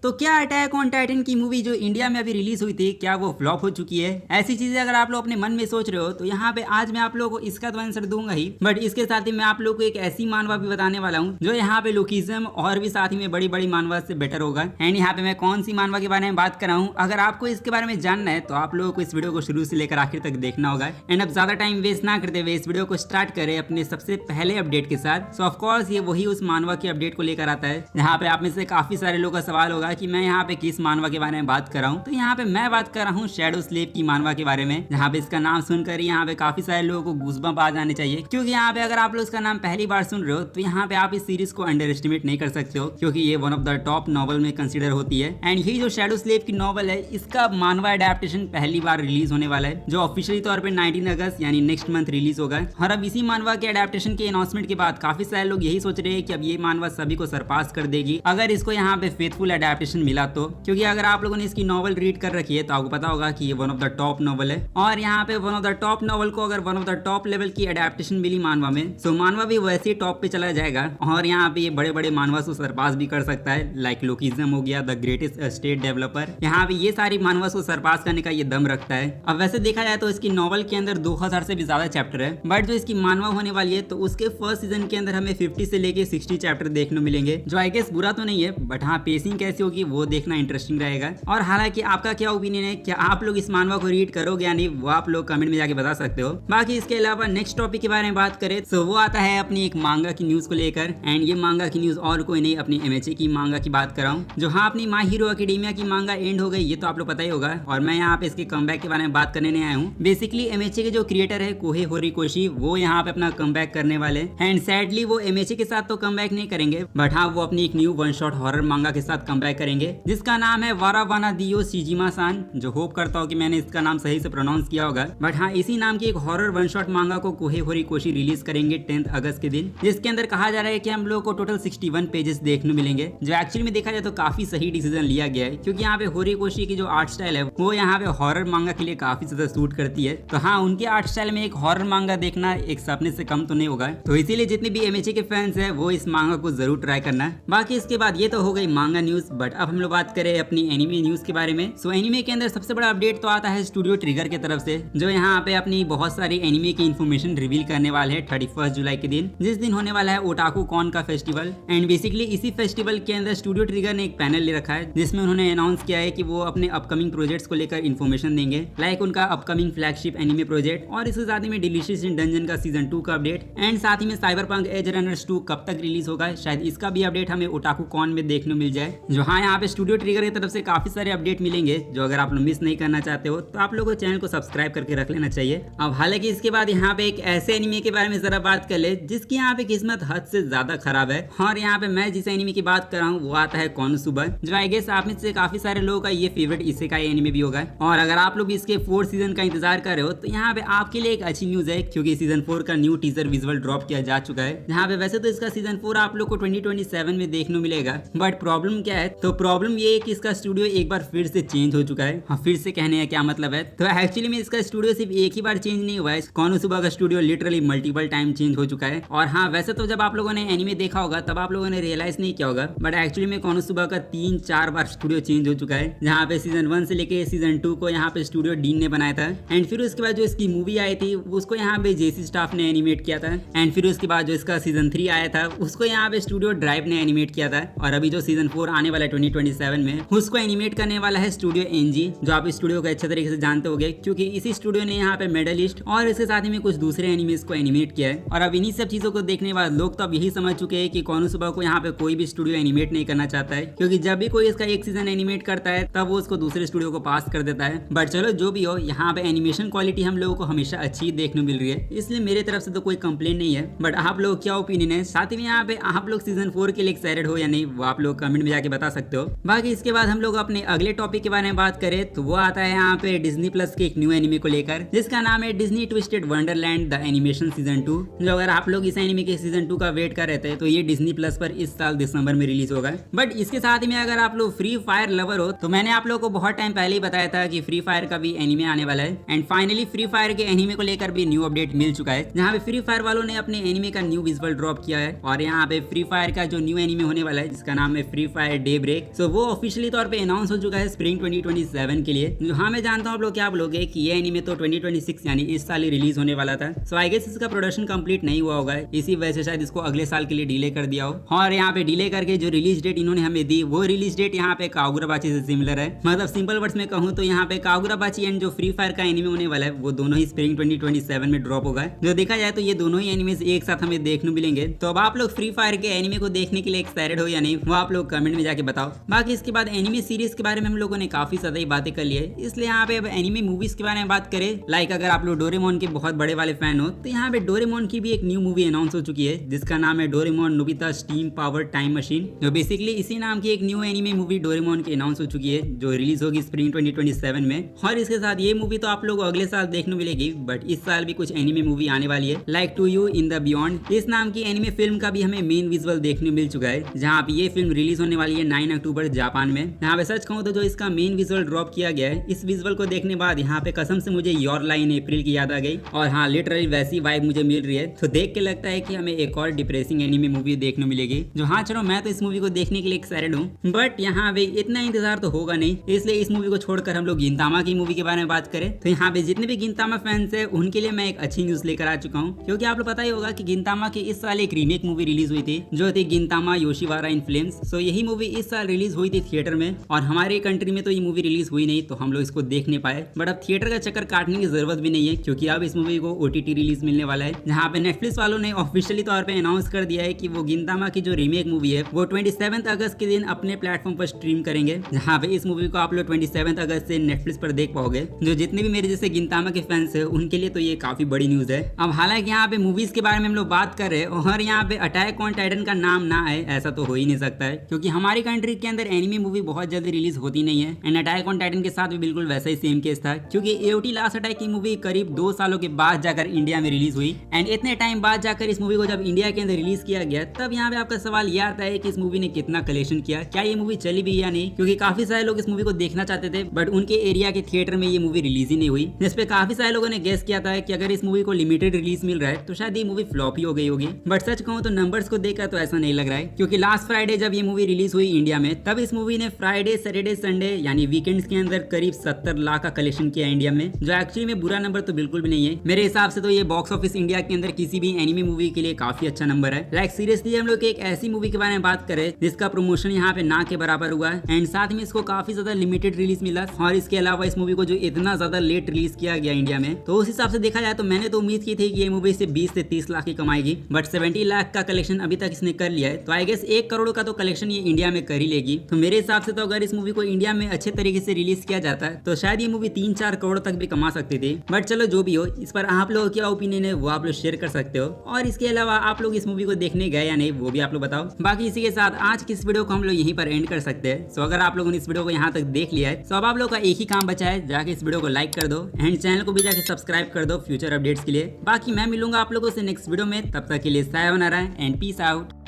तो क्या attack on Titan की मूवी जो इंडिया में अभी रिलीज हुई थी, क्या वो फ्लॉप हो चुकी है? ऐसी चीजें अगर आप लोग अपने मन में सोच रहे हो तो यहाँ पे आज मैं आप लोगों को इसका तो आंसर दूंगा ही, बट इसके साथ ही मैं आप लोग को एक ऐसी मानवा भी बताने वाला हूँ जो यहाँ पे लोकिज्म और भी साथ ही में बड़ी बड़ी मानवा से बेटर होगा। एंड यहाँ पे मैं कौन सी मानवा के बारे में बात कर रहा हूँ, अगर आपको इसके बारे में जानना है तो आप लोगों को इस वीडियो को शुरू से लेकर आखिर तक देखना होगा। एंड अब ज्यादा टाइम वेस्ट ना करते हुए इस वीडियो को स्टार्ट करें अपने सबसे पहले अपडेट के साथ। सो ऑफ कोर्स ये वही उस मानवा के अपडेट को लेकर आता है यहाँ पे आप में से काफी सारे लोगों का सवाल होगा कि मैं यहाँ पे किस मानवा के बारे में बात कर रहा हूँ। तो यहाँ पे मैं बात कर रहा हूँ शैडो स्लेव की मानवा के बारे में, जहाँ पे इसका नाम सुनकर यहाँ पे काफी सारे लोगों को गूज़बम्प आ जाने चाहिए, क्योंकि यहाँ पे अगर आप लोग इसका नाम पहली बार सुन रहे हो तो यहाँ पे आप इस सीरीज को अंडर एस्टिमेट नहीं कर सकते हो, क्योंकि ये one of the top novel में कंसिडर होती है। एंड यही जो शैडो स्लेव की नॉवल है इसका मानवा अडेप्टेशन पहली बार रिलीज होने वाला है, जो ऑफिशियली तौर पे 19 अगस्त यानी नेक्स्ट मंथ रिलीज होगा। और अब इसी मानवा के अडेप्टेशन के अनाउंसमेंट के बाद काफी सारे लोग यही सोच रहे हैं कि अब ये मानवा सभी को सरपास कर देगी अगर इसको यहाँ पे फेथफुल अडेप्टेशन मिला तो, क्योंकि अगर आप लोगों ने इसकी नॉवल रीड कर रखी है तो आपको पता होगा कि ये one of the top novel है। और यहाँ पे one of the top novel को अगर one of the top level की अडेप्टेशन मिली मानवा में, सो मानवा भी वैसे ही टॉप पे चला जाएगा और यहाँ पे ये बड़े बड़े मानवा को सरपास भी कर सकता है। लाइक लोकिज्म हो गया, द ग्रेटेस्ट स्टेट डेवलपर, यहाँ पे ये सारी मानवा को सरपास करने का ये दम रखता है। अब वैसे देखा जाए तो इसकी नॉवल के अंदर 2000 से भी ज्यादा चैप्टर है, बट जो इसकी मानवा होने वाली है तो उसके फर्स्ट सीजन के अंदर हमें 50 से लेके 60 चैप्टर देखने मिलेंगे, जो आई गेस बुरा तो नहीं है, बट हाँ पेसिंग कैसी होगी वो देखना इंटरेस्टिंग रहेगा। और हालांकि आपका क्या ओपिनियन है, क्या आप लोग इस मानवा को रीड करोगे या नहीं, वो आप लोग कमेंट में जाके बता सकते हो। बाकी इसके अलावा नेक्स्ट टॉपिक के बारे में बात करें तो वो आता है अपनी एक मांगा की न्यूज को लेकर। एंड ये मांगा की न्यूज और कोई नहीं, अपनी एमएचए की मांगा की बात कर रहा हूँ, जो हाँ अपनी माय हीरो एकेडेमिया की मांगा एंड हो गई, ये तो आप लोग पता ही होगा। और मैं यहाँ पे इसके कमबैक के बारे में बात करने नहीं आया हूँ। बेसिकली एमएचए के जो क्रिएटर है कोहे होरिकोशी, वो यहाँ पे अपना कमबैक करने वाले। एंड सैडली वो एमएचए के साथ तो कमबैक नहीं करेंगे, बट हाँ वो अपनी एक न्यू वन शॉट हॉरर मांगा के साथ कमबैक करेंगे, जिसका नाम है वारावाना दियो शिजिमा सान, जो होप करता हूँ कि मैंने इसका नाम सही से प्रोनाउंस किया होगा। बट हाँ इसी नाम की एक हॉरर वन शॉट मांगा को कोहे होरिकोशी रिलीज करेंगे 10 अगस्त के दिन, जिसके अंदर कहा जा रहा है कि हम लोग को टोटल 61 पेजेस देखने मिलेंगे, जो एक्चुअली में देखा जाए तो काफी सही डिसीजन लिया गया है, क्योंकि यहाँ पे होरिकोशी की जो आर्ट स्टाइल है वो यहाँ पे हॉरर मांगा के लिए काफी ज्यादा सूट करती है। तो हाँ उनके आर्ट स्टाइल में एक हॉरर मांगा देखना एक सपने से कम तो नहीं होगा, तो इसीलिए जितने भी एमएचए के फैंस है वो इस मांगा को जरूर ट्राई करना। बाकी इसके बाद ये तो हो गई मांगा न्यूज, बट अब हम लोग बात करें अपनी एनिमे न्यूज के बारे में। सो एनिमे के अंदर सबसे बड़ा अपडेट तो आता है स्टूडियो ट्रिगर की तरफ से, जो यहाँ पे अपनी बहुत सारी एनिमे की इन्फॉर्मेशन रिवील करने वाले हैं 31 जुलाई के दिन, जिस दिन होने वाला है ओटाकू कॉन का फेस्टिवल। एंड बेसिकली इसी फेस्टिवल के अंदर स्टूडियो ट्रिगर ने एक पैनल ले रखा है, जिसमें उन्होंने अनाउंस किया है कि वो अपने अपकमिंग प्रोजेक्ट्स को लेकर इन्फॉर्मेशन देंगे, लाइक उनका अपकमिंग फ्लैगशिप एनिमे प्रोजेक्ट, और इसके साथ ही में डिलीशियस इन डंजन का सीजन 2 का अपडेट, एंड साथ ही में साइबरपंक एज रनर्स 2 कब तक रिलीज होगा, शायद इसका भी अपडेट हमें ओटाकू कॉन में देखने मिल जाए। जो हाँ यहाँ पे स्टूडियो ट्रिगर की तरफ से काफी सारे अपडेट मिलेंगे, जो अगर आप लोग मिस नहीं करना चाहते हो तो आप लोगों को चैनल को सब्सक्राइब करके रख लेना चाहिए। अब हालांकि इसके बाद यहाँ पे एक ऐसे एनिमे के बारे में जरा बात कर ले जिसकी यहाँ पे किस्मत हद से ज्यादा खराब है, और यहाँ पे मैं जिस एनिमे की बात कर रहा हूँ वो आता है कोनोसुबा, जो आई गेस आप में से काफी सारे लोगों का ये फेवरेट इसेकाई एनिमे भी होगा। और अगर आप लोग इसके 4th सीजन का इंतजार कर रहे हो तो यहाँ पे आपके लिए एक अच्छी न्यूज है, क्योंकि सीजन 4 का न्यू टीजर विजुअल ड्रॉप किया जा चुका है, जहाँ पे वैसे तो इसका सीजन 4 आप लोग को 2027 में देखने मिलेगा, बट प्रॉब्लम क्या है, तो प्रॉब्लम ये है कि इसका स्टूडियो एक बार फिर से चेंज हो चुका है। हाँ फिर से कहने का क्या मतलब है, तो एक्चुअली में इसका स्टूडियो सिर्फ एक ही बार चेंज नहीं हुआ है, कोनोसुबा का studio literally multiple time change हो चुका है। और हाँ वैसे तो जब आप लोगों ने एनिमे देखा होगा तब आप लोगों ने रियलाइज नहीं किया होगा, बट एक्चुअली में कोनोसुबा का 3-4 बार स्टूडियो चेंज हो चुका है, जहाँ पे सीजन 1 से लेके सीजन 2 को यहाँ पे स्टूडियो डीन ने बनाया था, एंड फिर उसके बाद जो इसकी मूवी आई थी उसको यहाँ पे जेसी स्टाफ ने एनिमेट किया था, एंड फिर उसके बाद जो इसका सीजन 3 आया था उसको यहाँ पे स्टूडियो ड्राइव ने एनिमेट किया था, और अभी जो सीजन 4 आने वाला है 2027 में उसको एनिमेट करने वाला है स्टूडियो एनजी, जो आप इस स्टूडियो को अच्छे तरीके से जानते होंगे, क्योंकि इसी स्टूडियो ने यहाँ पे मेडलिस्ट और इसके साथ ही में कुछ दूसरे एनिमेस को एनिमेट किया है। और अब इन्हीं सब चीजों को देखने के बाद लोग तो अब यही समझ चुके हैं कि कोनोसुबा को यहाँ पे कोई भी स्टूडियो एनिमेट नहीं करना चाहता है, क्योंकि जब भी कोई इसका एक सीजन एनिमेट करता है तब वो उसको दूसरे स्टूडियो को पास कर देता है। बट चलो जो भी हो, यहाँ पे एनिमेशन क्वालिटी हम लोगों को हमेशा अच्छी देखने मिल रही है, इसलिए मेरे तरफ से तो कोई कंप्लेन नहीं है। बट आप लोग क्या ओपिनियन है, साथ ही में यहाँ पे आप लोग सीजन 4 के लिए एक्साइटेड हो या नहीं, वो आप लोग कमेंट में जाके बता सकते हो। बाकी इसके बाद हम लोग अपने अगले टॉपिक के बारे में बात करें तो वो आता है यहाँ पे डिज्नी प्लस के एक न्यू एनिमे को लेकर, जिसका नाम है Disney twisted Wonderland the animation season 2। जो अगर आप लोग इस एनिमे के सीजन 2 का वेट कर रहे थे तो ये डिज्नी प्लस पर इस साल दिसंबर में रिलीज होगा। बट इसके साथ ही में अगर आप लोग फ्री फायर लवर हो तो मैंने आप लोग को बहुत टाइम पहले ही बताया था कि फ्री फायर का भी एनिमे आने वाला है, एंड फाइनली फ्री फायर के एनिमे को लेकर भी न्यू अपडेट मिल चुका है, जहाँ पे फ्री फायर वालों ने अपने एनिमे का न्यू विजुअल ड्रॉप किया है। और यहाँ पे फ्री फायर का जो न्यू एनिमे होने वाला है जिसका नाम है फ्री फायर डेब्रेक, ब्रेक। सो वो ऑफिशियली तौर पे अनाउंस हो चुका है स्प्रिंग 2027 के लिए। जो हाँ मैं जानता हूँ आप लोग क्या बोलोगे कि ये एनीमे तो 2026 यानी इस साल ही रिलीज होने वाला था। सो आई गेस इसका प्रोडक्शन कंप्लीट नहीं हुआ होगा, इसी वजह से शायद इसको अगले साल के लिए डिले कर दिया हो। और यहाँ पे डिले करके जो रिलीज डेट इन्होंने हमें दी वो रिलीज डेट यहाँ पे कागुराबाची से सिमिलर है। मतलब सिंपल वर्ड्स में कहूँ तो यहाँ पे कागुराबाची एंड जो फ्री फायर का एनीमे होने वाला है वो दोनों ही स्प्रिंग 2027 में ड्रॉप होगा। जो देखा जाए तो ये दोनों ही एनीमेज एक साथ हमें देखने मिलेंगे। तो अब आप लोग फ्री फायर के एनीमे को देखने के लिए एक्साइटेड हो या नहीं, वो आप लोग कमेंट में जाके बताओ। बाकी इसके बाद एनीमे सीरीज के बारे में हम लोगों ने काफी ज्यादा ही बातें कर ली है, इसलिए यहाँ पे अब एनीमे मूवीज के बारे में बात करें। लाइक अगर आप लोग डोरेमोन के बहुत बड़े वाले फैन हो तो यहाँ पे डोरेमोन की भी एक न्यू मूवी अनाउंस हो चुकी है जिसका नाम है Doraemon Nobita steam power time machine. जो बेसिकली इसी नाम की एक न्यू एनीमे मूवी डोरेमोन की अनाउंस हो चुकी है जो रिलीज होगी स्प्रिंग 2027 में। और इसके साथ ये मूवी तो आप लोग अगले साल देखने मिलेगी, बट इस साल भी कुछ एनीमे मूवी आने वाली है like to you in the beyond. इस नाम की एनीमे फिल्म का भी हमें मेन विजुअल देखने मिल चुका है, जहाँ पे ये फिल्म रिलीज होने वाली है 9 अक्टूबर जापान में। यहाँ पे सच कहूँ तो जो इसका मेन विजुअल ड्रॉप किया गया है, इस विजुअल को देखने बाद यहाँ पे कसम से मुझे योर लाइन अप्रैल की याद आ गई। और हाँ लिटरली वैसी वाइब मुझे मिल रही है, तो देख के लगता है कि हमें एक और डिप्रेसिंग एनीमे मूवी देखने मिलेगी। जो हाँ चलो मैं तो इस मूवी को देखने के लिए एक्साइटेड हूँ, बट यहाँ पे इतना इंतजार तो होगा नहीं, इसलिए इस मूवी को छोड़कर हम लोग गिनतामा की मूवी के बारे में बात करें तो यहाँ पे जितने भी गिनतामा फैंस है उनके लिए मैं एक अच्छी न्यूज लेकर आ चुका हूँ। क्योंकि आप लोग पता ही होगा कि गिनतामा की इस साल एक रीमेक मूवी रिलीज हुई थी जो थी गिनतामा योशिवारा इन फ्लेम्स। सो यही मूवी इस साल रिलीज हुई थी थिएटर में, और हमारे कंट्री में तो ये मूवी रिलीज हुई नहीं तो हम लोग इसको देख नहीं पाए। बट अब थिएटर का चक्कर काटने की जरूरत भी नहीं है क्योंकि अब इस मूवी को OTT रिलीज मिलने वाला है, जहाँ पे नेटफ्लिक्स वालों ने ऑफिशियली तौर पे अनाउंस कर दिया है कि वो गिनतामा की जो रीमेक मूवी है वो 27 अगस्त के दिन अपने प्लेटफॉर्म पर स्ट्रीम करेंगे, जहाँ पे इस मूवी को आप लोग 27 अगस्त से नेटफ्लिक्स पर देख पाओगे। जो जितने भी मेरे जैसे गिनतामा के फैंस है उनके लिए तो ये काफी बड़ी न्यूज है। अब हालांकि यहाँ पे मूवीज के बारे में हम लोग बात कर रहे हैं और यहाँ पे अटैक ऑन टाइटन का नाम ना आए ऐसा तो हो ही नहीं सकता है, क्योंकि हमारी कंट्री के अंदर एनिमे मूवी बहुत जल्दी रिलीज होती नहीं है। एंड अटैक ऑन टाइटन के साथ भी बिल्कुल वैसा ही सेम केस था, क्योंकि AOT लास्ट अटैक की मूवी करीब 2 सालों के बाद जाकर इंडिया में रिलीज हुई। एंड इतने टाइम बाद जाकर इस मूवी को जब इंडिया के अंदर रिलीज किया गया तब यहाँ पे आपका सवाल यह आता है कि इस मूवी ने कितना कलेक्शन किया, क्या ये मूवी चली भी या नहीं, क्योंकि काफी सारे लोग इस मूवी को देखना चाहते थे बट उनके एरिया के थिएटर में ये मूवी रिलीज ही नहीं हुई। जिसपे काफी सारे लोगों ने गेस किया था कि अगर इस मूवी को लिमिटेड रिलीज मिल रहा है तो शायद ये मूवी फ्लॉप ही हो गई होगी। बट सच कहूँ तो नंबर्स को देखकर तो ऐसा नहीं लग रहा है, क्योंकि लास्ट फ्राइडे जब ये मूवी रिलीज हुई इंडिया में तब इस मूवी ने फ्राइडे सैटरडे संडे यानी वीकेंड्स के अंदर करीब 70 लाख का कलेक्शन किया इंडिया में, जो एक्चुअली में बुरा नंबर तो बिल्कुल भी नहीं है। मेरे हिसाब से तो ये बॉक्स ऑफिस इंडिया के अंदर किसी भी एनिमे मूवी के लिए काफी अच्छा नंबर है। लाइक सीरियसली हम लोग एक ऐसी मूवी के बारे में बात करें जिसका प्रमोशन यहाँ पे ना के बराबर हुआ है एंड साथ में इसको काफी ज्यादा लिमिटेड रिलीज मिला, और इसके अलावा इस मूवी को जो इतना ज्यादा लेट रिलीज किया गया इंडिया में, तो उस हिसाब से देखा जाए तो मैंने तो उम्मीद की थी कि ये मूवी से 20 से 30 लाख की कमाएगी, बट 70 लाख का कलेक्शन अभी तक इसने कर लिया है। तो आई गेस 1 करोड़ का तो कलेक्शन ये इंडिया में कर ही लेगी। तो मेरे हिसाब से तो अगर इस मूवी को इंडिया में अच्छे तरीके से रिलीज किया जाता है तो शायद ये मूवी 3-4 करोड़ तक भी कमा सकती थी। बट चलो जो भी हो, इस पर आप लोगों क्या ओपिनियन है वो आप लोग शेयर कर सकते हो, और इसके अलावा आप लोग इस मूवी को देखने गए या नहीं वो भी आप लोग बताओ। बाकी इसी के साथ आज की इस वीडियो को हम लोग यहीं पर एंड कर सकते हैं। सो अगर आप लोगों ने इस वीडियो को यहाँ तक देख लिया है तो अब आप लोग का एक ही काम बचा है, जाके इस वीडियो को लाइक कर दो एंड चैनल को भी जाके सब्सक्राइब कर दो फ्यूचर अपडेट्स के लिए। बाकी मैं मिलूंगा आप लोगों से नेक्स्ट वीडियो में, तब तक के लिए सायोनारा एंड पीस आउट।